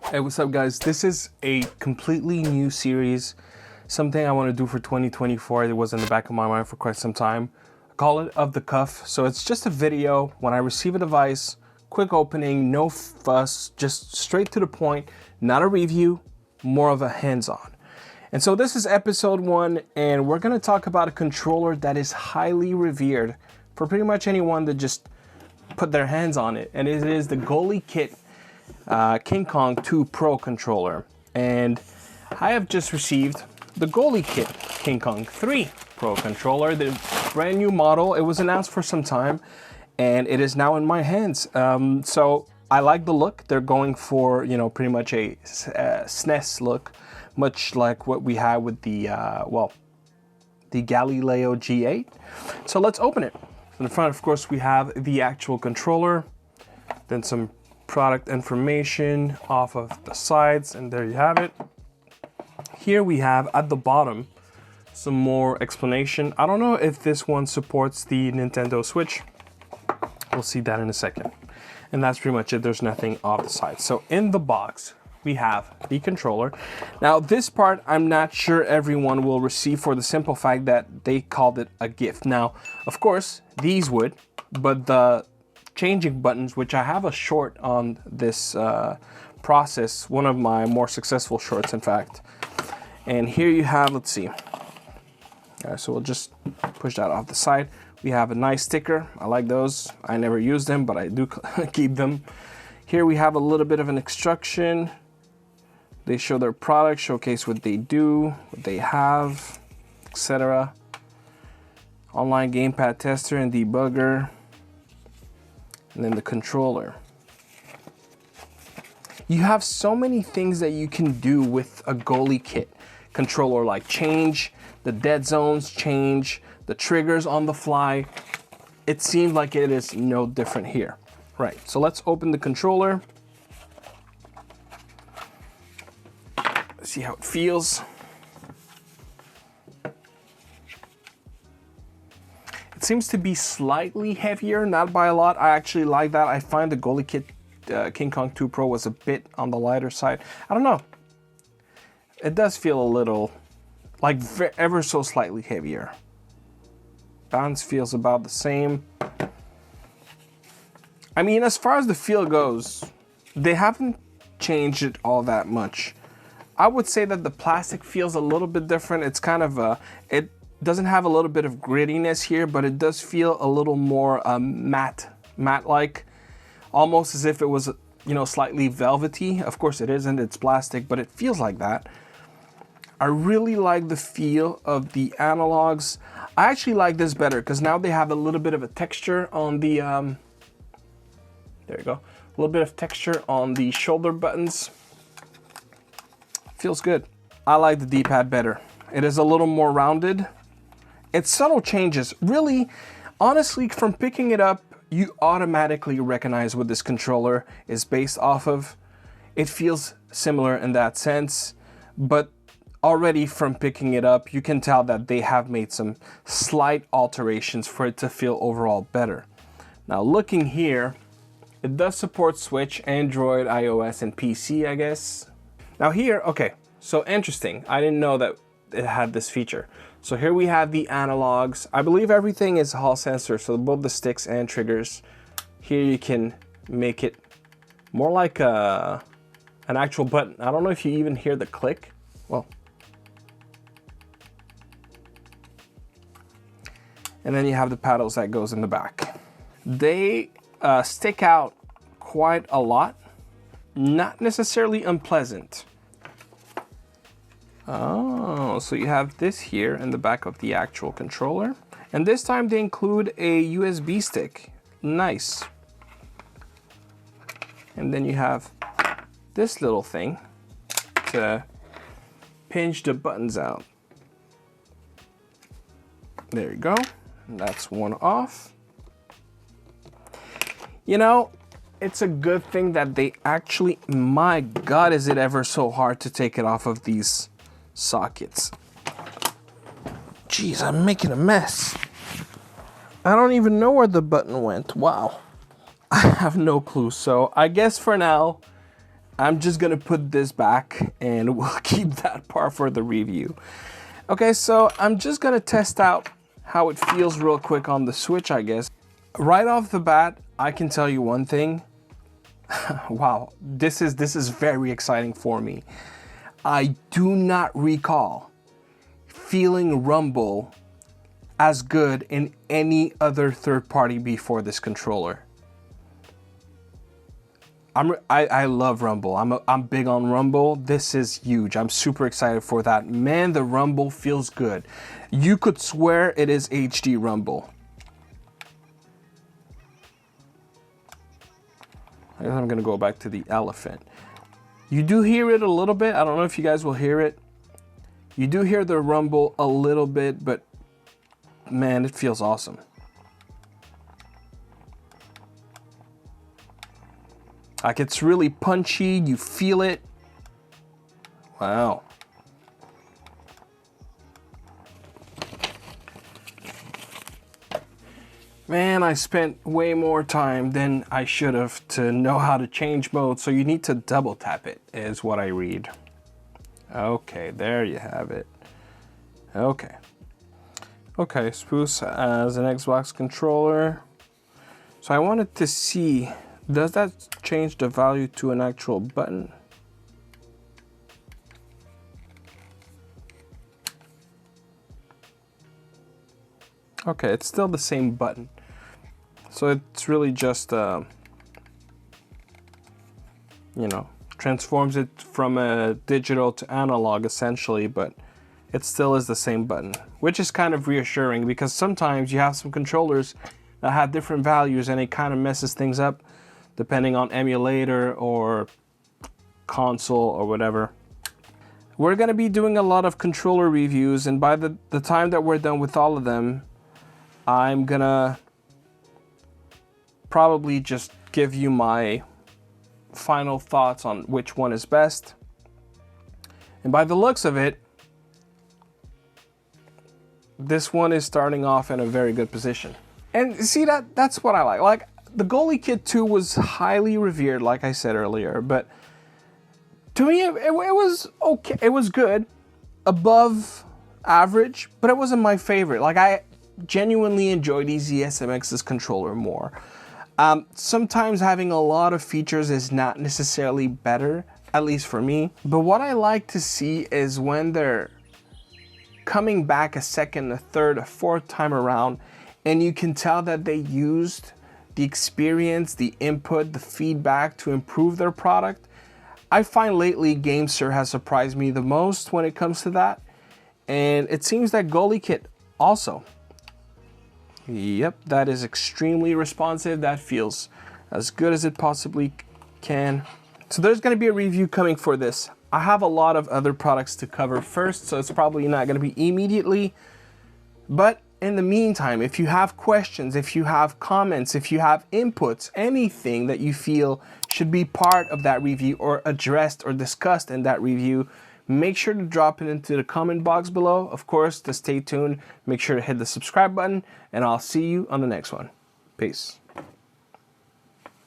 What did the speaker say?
Hey, what's up guys? This is a completely new series, something I want to do for 2024. It was in the back of my mind for quite some time. I call it Off the Cuff. So it's just a video when I receive a device, quick opening, no fuss, just straight to the point, not a review, more of a hands-on. And so this is episode 1, and we're going to talk about a controller that is highly revered for pretty much anyone that just put their hands on it. And it is the GuliKit KingKong 2 Pro controller, and I have just received the GuliKit KingKong 3 Pro controller, the brand new model. It was announced for some time and it is now in my hands. So I like the look. They're going for, you know, pretty much a SNES look, much like what we had with the the Galileo G8. So let's open it. In the front, of course, we have the actual controller, then some product information off of the sides, and there you have it. Here we have at the bottom some more explanation. I don't know if this one supports the Nintendo Switch. We'll see that in a second. And that's pretty much it. There's nothing off the side. So in the box we have the controller. Now this part I'm not sure everyone will receive, for the simple fact that they called it a gift. Now of course these would, but the changing buttons, which I have a short on this process, one of my more successful shorts in fact. And here you have, let's see. So we'll just push that off the side. We have a nice sticker. I like those. I never use them, but I do keep them. Here we have a little bit of an instruction. They show their product, showcase what they do, what they have, etc. Online gamepad tester and debugger. And then the controller. You have so many things that you can do with a GuliKit controller, like change the dead zones, change the triggers on the fly. It seems like it is no different here. Right, so let's open the controller. See how it feels. It seems to be slightly heavier, not by a lot. I actually like that. I find the GuliKit KingKong 2 Pro was a bit on the lighter side. I don't know. It does feel a little, like ever so slightly heavier. Balance feels about the same. I mean, as far as the feel goes, they haven't changed it all that much. I would say that the plastic feels a little bit different. It's kind of it doesn't have a little bit of grittiness here, but it does feel a little more matte-like, almost as if it was, you know, slightly velvety. Of course it isn't, it's plastic, but it feels like that. I really like the feel of the analogs. I actually like this better because now they have a little bit of a texture on the, there you go, a little bit of texture on the shoulder buttons. Feels good. I like the D-pad better. It is a little more rounded. It's subtle changes. Really, honestly, from picking it up, you automatically recognize what this controller is based off of. It feels similar in that sense, but already from picking it up, you can tell that they have made some slight alterations for it to feel overall better. Now looking here, it does support Switch, Android, iOS, and PC, I guess. Now here, okay, so interesting. I didn't know that it had this feature. So here we have the analogs. I believe everything is Hall sensor, so both the sticks and triggers. Here you can make it more like an actual button. I don't know if you even hear the click. Well. And then you have the paddles that goes in the back. They stick out quite a lot. Not necessarily unpleasant. Oh, so you have this here in the back of the actual controller. And this time they include a USB stick. Nice. And then you have this little thing to pinch the buttons out. There you go. And that's one off. You know, it's a good thing that they actually, my God, is it ever so hard to take it off of these sockets. Jeez, I'm making a mess. I don't even know where the button went. Wow. I have no clue. So I guess for now, I'm just gonna put this back and we'll keep that part for the review. Okay, so I'm just gonna test out how it feels real quick on the Switch, I guess. Right off the bat, I can tell you one thing. Wow, this is very exciting for me. I do not recall feeling rumble as good in any other third party before this controller. I love rumble. I'm big on rumble. This is huge. I'm super excited for that. Man, the rumble feels good. You could swear it is HD rumble. I guess I'm gonna go back to the elephant. You do hear it a little bit. I don't know if you guys will hear it. You do hear the rumble a little bit, but man, it feels awesome. Like, it's really punchy, you feel it. Wow. Man, I spent way more time than I should have to know how to change mode, so you need to double tap it, is what I read. Okay, there you have it. Okay. Okay, Spruce as an Xbox controller. So I wanted to see, does that change the value to an actual button? Okay, it's still the same button. So it's really just, you know, transforms it from a digital to analog essentially, but it still is the same button, which is kind of reassuring because sometimes you have some controllers that have different values and it kind of messes things up depending on emulator or console or whatever. We're going to be doing a lot of controller reviews, and by the time that we're done with all of them, I'm going to probably just give you my final thoughts on which one is best. And by the looks of it, this one is starting off in a very good position. And see, that's what I like. Like, the GuliKit 2 was highly revered, like I said earlier, but to me, it was okay. It was good, above average, but it wasn't my favorite. Like, I genuinely enjoyed EasySMX's controller more. Sometimes having a lot of features is not necessarily better, at least for me. But what I like to see is when they're coming back a second, a third, a fourth time around, and you can tell that they used the experience, the input, the feedback to improve their product. I find lately GameSir has surprised me the most when it comes to that. And it seems that GuliKit also. Yep, that is extremely responsive. That feels as good as it possibly can. So there's going to be a review coming for this. I have a lot of other products to cover first, so it's probably not going to be immediately. But in the meantime, if you have questions, if you have comments, if you have inputs, anything that you feel should be part of that review or addressed or discussed in that review, make sure to drop it into the comment box below. Of course, to stay tuned, make sure to hit the subscribe button, and I'll see you on the next one. Peace.